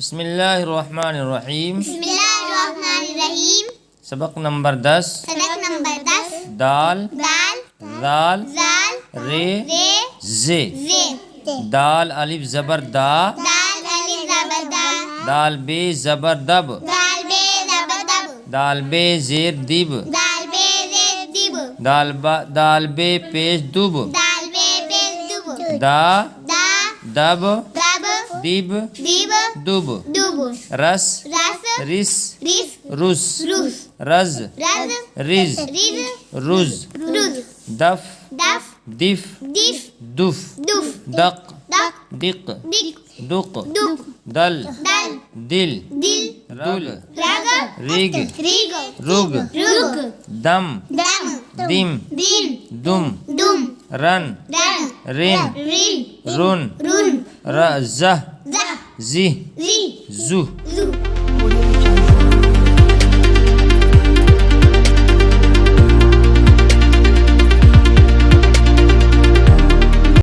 बिस्मिल्लाहिर्रहमानिर्रहीम। बिस्मिल्लाहिर्रहमानिर्रहीम। सबक नंबर 10। सबक नंबर 10। दाल दाल दाल जाल रे रे जे। जे। दाल अलिफ जबर दा। दाल अलिफ जबर दा। दाल बे जबर दब। दाल बे जबर दब। दाल बे जेर दिब। दाल बे जेर दिब। दाल बे पेश दुब। दाल बे पेश दुब। दा दा दब दब दिब दिब दुब। दुब। रस रस रिस रिस रुस। रुस। रज रज रिज रिज रुज। रुज। दफ दफ दिफ दिफ दुफ। दुफ। दक दक दिक दिक दुक। दुक। दल दल दिल दिल रुल रग रिग रिग रुग रुग। दम दम दिम दिम दुम दुम। रन रन रिन रिन रुन रुन। र जह zah जी zi जू। zu।